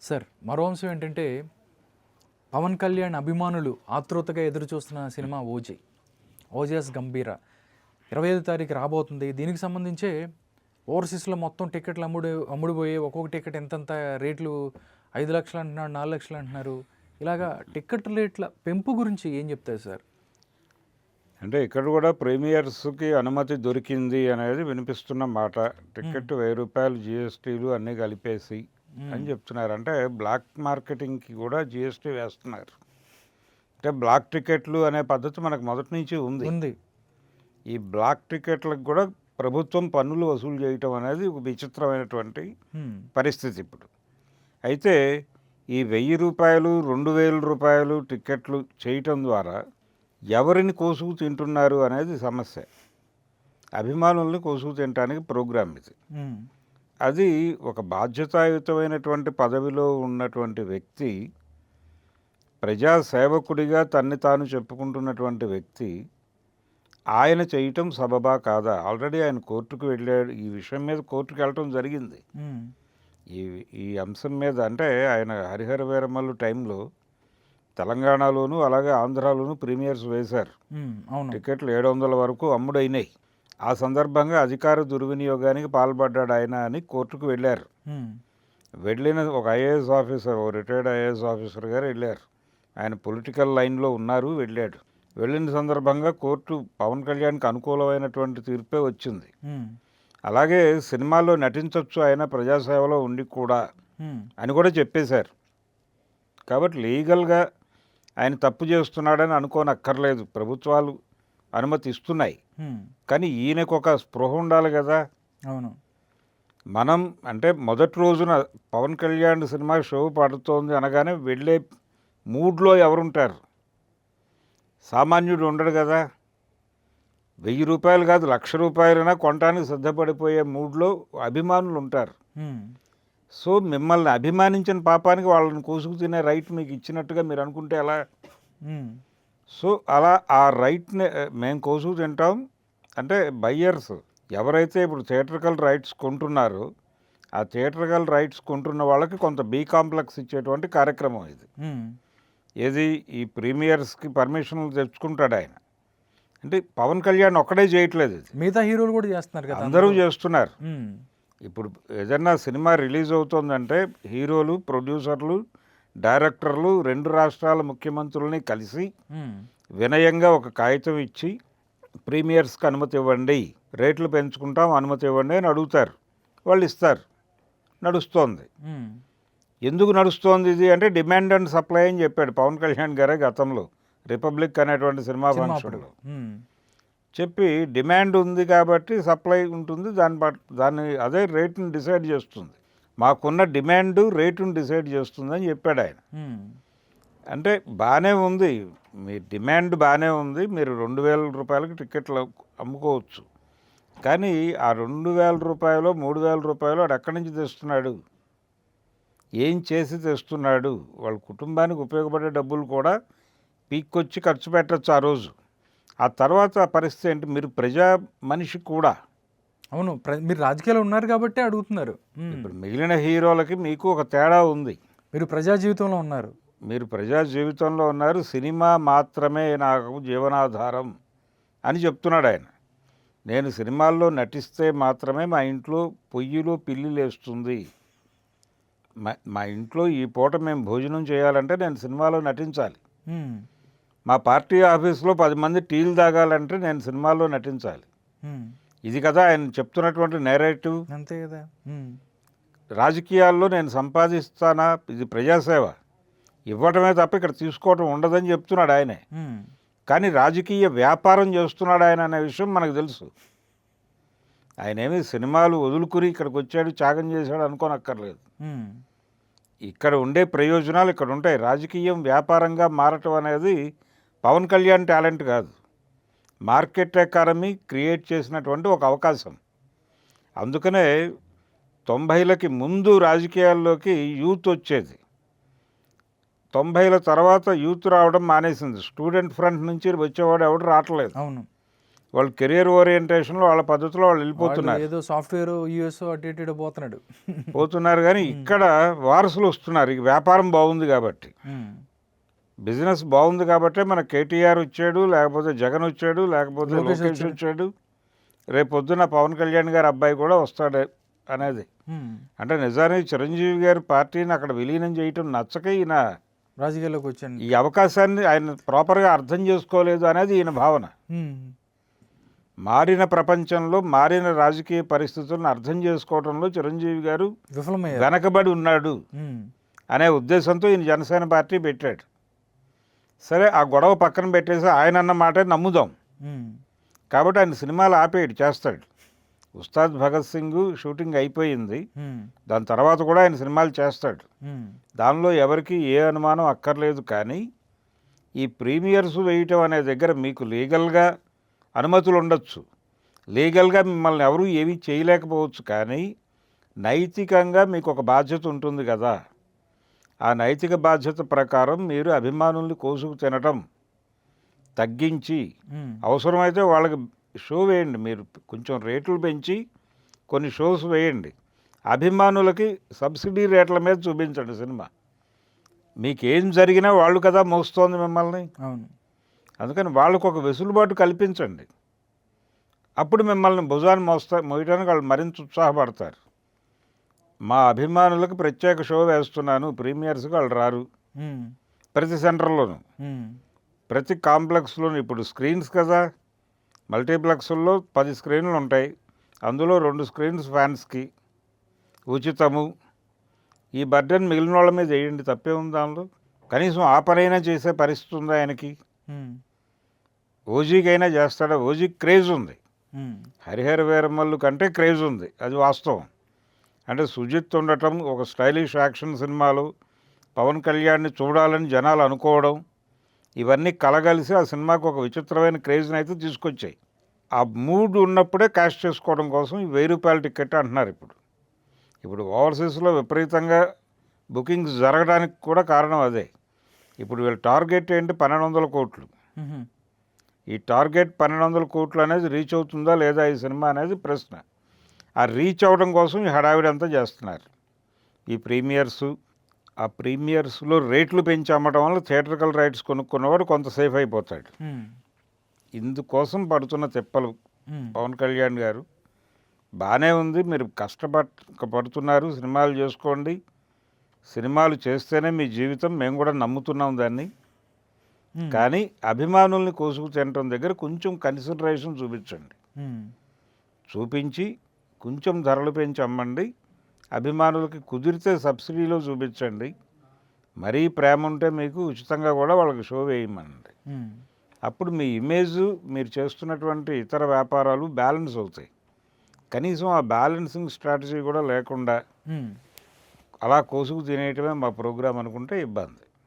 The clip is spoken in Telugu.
సార్ మరో అంశం ఏంటంటే పవన్ కళ్యాణ్ అభిమానులు ఆతృతగా ఎదురు చూస్తున్న సినిమా ఓజీ, ఓజాస్ గంభీర 25వ తారీఖు రాబోతుంది. దీనికి సంబంధించే ఓవర్సీస్లో మొత్తం టికెట్లు అమ్ముడుపోయి ఒక్కొక్క టికెట్ ఎంతంత రేట్లు 5 లక్షలు అంటున్నారు, 4 లక్షలు అంటున్నారు. ఇలాగా టికెట్ రేట్ల పెంపు గురించి ఏం చెప్తారు సార్? అంటే ఇక్కడ కూడా ప్రీమియర్స్కి అనుమతి దొరికింది అనేది వినిపిస్తున్న మాట. టికెట్ 1000 రూపాయలు జిఎస్టీలు అన్నీ కలిపేసి అని చెప్తున్నారు. అంటే బ్లాక్ మార్కెటింగ్కి కూడా జిఎస్టీ వేస్తున్నారు. అంటే బ్లాక్ టికెట్లు అనే పద్ధతి మనకు మొదటి నుంచి ఉంది. ఈ బ్లాక్ టికెట్లకు కూడా ప్రభుత్వం పన్నులు వసూలు చేయటం అనేది ఒక విచిత్రమైనటువంటి పరిస్థితి ఇప్పుడు. అయితే ఈ 1000 రూపాయలు 2000 రూపాయలు టికెట్లు చేయటం ద్వారా ఎవరిని కోసుకు తింటున్నారు అనేది సమస్య. అభిమానుల్ని కోసుకు తినడానికి ప్రోగ్రామ్ ఇది. అది ఒక బాధ్యతాయుతమైనటువంటి పదవిలో ఉన్నటువంటి వ్యక్తి, ప్రజాసేవకుడిగా తన్ని తాను చెప్పుకుంటున్నటువంటి వ్యక్తి, ఆయన చేయటం సబబా కాదా? ఆల్రెడీ ఆయన కోర్టుకు వెళ్ళాడు. ఈ విషయం మీద కోర్టుకు వెళ్ళటం జరిగింది. ఈ అంశం మీద అంటే ఆయన హరిహర వీరమల్లు టైంలో తెలంగాణలోను అలాగే ఆంధ్రాలోను ప్రీమియర్స్ వేశారు. టికెట్లు 700 వరకు అమ్ముడైనాయి. ఆ సందర్భంగా అధికార దుర్వినియోగానికి పాల్పడ్డాడు ఆయన అని కోర్టుకు వెళ్ళారు. వెళ్ళిన ఒక ఐఏఎస్ ఆఫీసర్, ఓ రిటైర్డ్ ఐఏఎస్ ఆఫీసర్ గారు వెళ్ళారు. ఆయన పొలిటికల్ లైన్లో ఉన్నారు, వెళ్ళాడు. వెళ్ళిన సందర్భంగా కోర్టు పవన్ కళ్యాణ్కి అనుకూలమైనటువంటి తీర్పే వచ్చింది. అలాగే సినిమాల్లో నటించవచ్చు ఆయన ప్రజాసేవలో ఉండి కూడా అని కూడా చెప్పేశారు. కాబట్టి లీగల్గా ఆయన తప్పు చేస్తున్నాడని అనుకోనక్కర్లేదు. ప్రభుత్వాలు అనుమతి ఇస్తున్నాయి. కానీ ఈయనకు ఒక స్పృహ ఉండాలి కదా. అవును, మనం అంటే మొదటి రోజున పవన్ కళ్యాణ్ సినిమా షో పడుతోంది అనగానే వెళ్ళే మూడ్లో ఎవరుంటారు? సామాన్యుడు ఉండడు కదా. 1000 రూపాయలు కాదు, 1,00,000 రూపాయలైనా కొనడానికి సిద్ధపడిపోయే మూడ్లో అభిమానులు ఉంటారు. సో మిమ్మల్ని అభిమానించిన పాపానికి వాళ్ళని కోసుకు తినే రైట్ మీకు ఇచ్చినట్టుగా మీరు అనుకుంటే ఎలా? సో అలా ఆ రైట్ని మేము కోసుకు తింటాం అంటే బయ్యర్స్ ఎవరైతే ఇప్పుడు థియేట్రికల్ రైట్స్ కొంటున్నారో ఆ థియేట్రికల్ రైట్స్ కొంటున్న వాళ్ళకి కొంత బీ కాంప్లెక్స్ ఇచ్చేటువంటి కార్యక్రమం ఇది. ఏది ఈ ప్రీమియర్స్కి పర్మిషన్లు తెచ్చుకుంటాడు ఆయన. అంటే పవన్ కళ్యాణ్ ఒక్కడే చేయట్లేదు, ఇది మిగతా హీరోలు కూడా చేస్తున్నారు కదా, అందరూ చేస్తున్నారు. ఇప్పుడు ఏదన్నా సినిమా రిలీజ్ అవుతుందంటే హీరోలు, ప్రొడ్యూసర్లు, డైరెక్టర్లు 2 రాష్ట్రాల ముఖ్యమంత్రులని కలిసి వినయంగా ఒక కాగితం ఇచ్చి ప్రీమియర్స్కి అనుమతి ఇవ్వండి, రేట్లు పెంచుకుంటాం అనుమతి ఇవ్వండి అని అడుగుతారు. వాళ్ళు ఇస్తారు. నడుస్తోంది. ఎందుకు నడుస్తోంది ఇది అంటే డిమాండ్ అండ్ సప్లై అని చెప్పాడు పవన్ కళ్యాణ్ గారే గతంలో రిపబ్లిక్ అనేటువంటి సినిమా ఫంక్షన్లో చెప్పి, డిమాండ్ ఉంది కాబట్టి సప్లై ఉంటుంది, దాన్ని అదే రేటుని డిసైడ్ చేస్తుంది, మాకున్న డిమాండ్ రేటుని డిసైడ్ చేస్తుందని చెప్పాడు ఆయన. అంటే బాగానే ఉంది, మీ డిమాండ్ బాగానే ఉంది, మీరు 2,000 రూపాయలకి టికెట్లు అమ్ముకోవచ్చు. కానీ ఆ 2,000 రూపాయలు 3,000 రూపాయలు వాడు ఎక్కడి నుంచి తెస్తున్నాడు? ఏం చేసి తెస్తున్నాడు? వాళ్ళ కుటుంబానికి ఉపయోగపడే డబ్బులు కూడా పీక్కొచ్చి ఖర్చు పెట్టచ్చు ఆ రోజు. ఆ తర్వాత పరిస్థితి ఏంటి? మీరు ప్రజా మనిషి కూడా. అవును, మీరు రాజకీయాలు ఉన్నారు కాబట్టి అడుగుతున్నారు. ఇప్పుడు మిగిలిన హీరోలకి మీకు ఒక తేడా ఉంది. మీరు ప్రజా జీవితంలో ఉన్నారు. మీరు ప్రజా జీవితంలో ఉన్నారు. సినిమా మాత్రమే నాకు జీవనాధారం అని చెప్తున్నాడు ఆయన. నేను సినిమాల్లో నటిస్తే మాత్రమే మా ఇంట్లో పొయ్యిలో పిల్లి లేస్తుంది, మా ఇంట్లో ఈ పూట మేము భోజనం చేయాలంటే నేను సినిమాలో నటించాలి, మా పార్టీ ఆఫీస్లో 10 మంది టీలు తాగాలంటే నేను సినిమాల్లో నటించాలి. ఇది కదా ఆయన చెప్తున్నటువంటి నేరేటివ్. అంతే కదా. రాజకీయాల్లో నేను సంపాదిస్తానా, ఇది ప్రజాసేవ, ఇవ్వటమే తప్ప ఇక్కడ తీసుకోవటం ఉండదని చెప్తున్నాడు ఆయనే. కానీ రాజకీయ వ్యాపారం చేస్తున్నాడు ఆయన అనే విషయం మనకు తెలుసు. ఆయన ఏమి సినిమాలు వదులుకుని ఇక్కడికి వచ్చాడు, త్యాగం చేశాడు అనుకోనక్కర్లేదు. ఇక్కడ ఉండే ప్రయోజనాలు ఇక్కడ ఉంటాయి. రాజకీయం వ్యాపారంగా మారటం అనేది పవన్ కళ్యాణ్ టాలెంట్ కాదు, మార్కెట్ ఎకానమీ క్రియేట్ చేసినటువంటి ఒక అవకాశం. అందుకనే 90ల ముందు రాజకీయాల్లోకి యూత్ వచ్చేది, 90ల తర్వాత యూత్ రావడం మానేసింది. స్టూడెంట్ ఫ్రంట్ నుంచి వచ్చేవాడు ఎవడు రావట్లేదు. అవును, వాళ్ళు కెరియర్ ఓరియంటేషన్లో వాళ్ళ పద్ధతిలో వాళ్ళు వాడు వెళ్ళిపోతున్నారు ఏదో సాఫ్ట్వేర్ యూఎస్ అటు ఇటు ఇటు పోతున్నాడు. పోతున్నారు కానీ ఇక్కడ వారసులు వస్తున్నారు. ఈ వ్యాపారం బాగుంది కాబట్టి, ఉమ్, బిజినెస్ బాగుంది కాబట్టే మన కేటీఆర్ వచ్చాడు, లేకపోతే జగన్ వచ్చాడు, లేకపోతే లోకేష్ లోకేష్ వచ్చాడు, రేపు పొద్దున్న పవన్ కళ్యాణ్ గారి అబ్బాయి కూడా వస్తాడు అనేది. ఉమ్. అంటే నిజానికి చిరంజీవి గారి పార్టీని అక్కడ విలీనం చేయటం నచ్చక ఈయన రాజకీయాల్లోకి వచ్చాను. ఈ అవకాశాన్ని ఆయన ప్రాపర్గా అర్థం చేసుకోలేదు అనేది ఈయన భావన. ఉమ్, మారిన ప్రపంచంలో మారిన రాజకీయ పరిస్థితులను అర్థం చేసుకోవడంలో చిరంజీవి గారు విఫలమయ్యారు. వెనకబడి ఉన్నాడు ఉమ్, అనే ఉద్దేశంతో ఈయన జనసేన పార్టీ పెట్టాడు. సరే, ఆ గొడవ పక్కన పెట్టేసి ఆయన అన్న మాటే నమ్ముదాం. ఉమ్, కాబట్టి ఆయన సినిమాలు ఆపేయడు, చేస్తాడు. ఉస్తాద్ భగత్ సింగ్ షూటింగ్ అయిపోయింది, ఉమ్, దాని తర్వాత కూడా ఆయన సినిమాలు చేస్తాడు. ఉమ్, దానిలో ఎవరికి ఏ అనుమానం అక్కర్లేదు. కానీ ఈ ప్రీమియర్స్ వేయటం అనే దగ్గర మీకు లీగల్గా అనుమతులు ఉండొచ్చు, లీగల్గా మిమ్మల్ని ఎవరూ ఏమీ చేయలేకపోవచ్చు. కానీ నైతికంగా మీకు ఒక బాధ్యత ఉంటుంది కదా. ఆ నైతిక బాధ్యత ప్రకారం మీరు అభిమానుల్ని కోసుకు తినటం తగ్గించి ఉమ్, అవసరమైతే వాళ్ళకి షో వేయండి. మీరు కొంచెం రేట్లు పెంచి కొన్ని షోస్ వేయండి. అభిమానులకి సబ్సిడీ రేట్ల మీద చూపించండి సినిమా. మీకేం జరిగినా వాళ్ళు కదా మోస్తోంది మిమ్మల్ని. అవును. అందుకని వాళ్ళకు ఒక వెసులుబాటు కల్పించండి. అప్పుడు మిమ్మల్ని భుజాన్ని మోయడానికి వాళ్ళు మరింత ఉత్సాహపడతారు. మా అభిమానులకు ప్రత్యేక షో వేస్తున్నాను, ప్రీమియర్స్కి వాళ్ళు రారు. ఉమ్, ప్రతి సెంటర్లోనూ, ఉమ్, ప్రతి కాంప్లెక్స్లోనూ. ఇప్పుడు స్క్రీన్స్ కదా, మల్టీప్లెక్స్ల్లో 10 స్క్రీన్లు ఉంటాయి, అందులో 2 స్క్రీన్స్ ఫ్యాన్స్కి ఉచితము. ఈ బర్డెన్ మిగిలిన వాళ్ళ మీద వేయండి, తప్పే ఉంది దానిలో. కనీసం ఆ పనైనా చేసే పరిస్థితి ఉందా ఆయనకి? ఉమ్, ఓజీకైనా చేస్తాడా? ఓజీకి క్రేజ్ ఉంది, ఉమ్, హరిహర వీరమల్లు కంటే క్రేజ్ ఉంది, అది వాస్తవం. అంటే సుజిత్ ఉండటం, ఒక స్టైలిష్ యాక్షన్ సినిమాలు, పవన్ కళ్యాణ్ని చూడాలని జనాలు అనుకోవడం, ఇవన్నీ కలగలిసి ఆ సినిమాకు ఒక విచిత్రమైన క్రేజ్ని అయితే తీసుకొచ్చాయి. ఆ మూడ్ ఉన్నప్పుడే క్యాష్ చేసుకోవడం కోసం ఈ ₹1000 టికెట్ అంటున్నారు. ఇప్పుడు ఓవర్సీస్లో విపరీతంగా బుకింగ్స్ జరగడానికి కూడా కారణం అదే. ఇప్పుడు వీళ్ళ టార్గెట్ ఏంటి? 1200 కోట్లు. ఉమ్, ఈ టార్గెట్ 1200 కోట్లు అనేది రీచ్ అవుతుందా లేదా ఈ సినిమా అనేది ప్రశ్న. ఆ రీచ్ అవ్వడం కోసం ఈ హడావిడి అంతా చేస్తున్నారు ఈ ప్రీమియర్సు. ఆ ప్రీమియర్స్లో రేట్లు పెంచి అమ్మడం వల్ల థియేటర్కల్ రైట్స్ కొనుక్కున్నవాడు కొంత సేఫ్ అయిపోతాడు. ఉమ్, ఇందుకోసం పడుతున్న తిప్పలు ఉమ్, పవన్ కళ్యాణ్ గారు. బాగానే ఉంది, మీరు కష్టపడుతున్నారు, సినిమాలు చేసుకోండి, సినిమాలు చేస్తేనే మీ జీవితం, మేము కూడా నమ్ముతున్నాం దాన్ని. ఉమ్, కానీ అభిమానుల్ని కోసుకు తినటం దగ్గర కొంచెం కన్సిడరేషన్ చూపించండి. ఉమ్, చూపించి కొంచెం ధరలు పెంచి అమ్మండి. అభిమానులకి కుదిరితే సబ్సిడీలో చూపించండి. మరీ ప్రేమ ఉంటే మీకు ఉచితంగా కూడా వాళ్ళకి షో వేయమనండి. ఉమ్, అప్పుడు మీ ఇమేజ్, మీరు చేస్తున్నటువంటి ఇతర వ్యాపారాలు బ్యాలెన్స్ అవుతాయి. కనీసం ఆ బ్యాలెన్సింగ్ స్ట్రాటజీ కూడా లేకుండా ఉమ్. అలా కోసుకు తినేయటమే మా ప్రోగ్రాం అనుకుంటే ఇబ్బంది.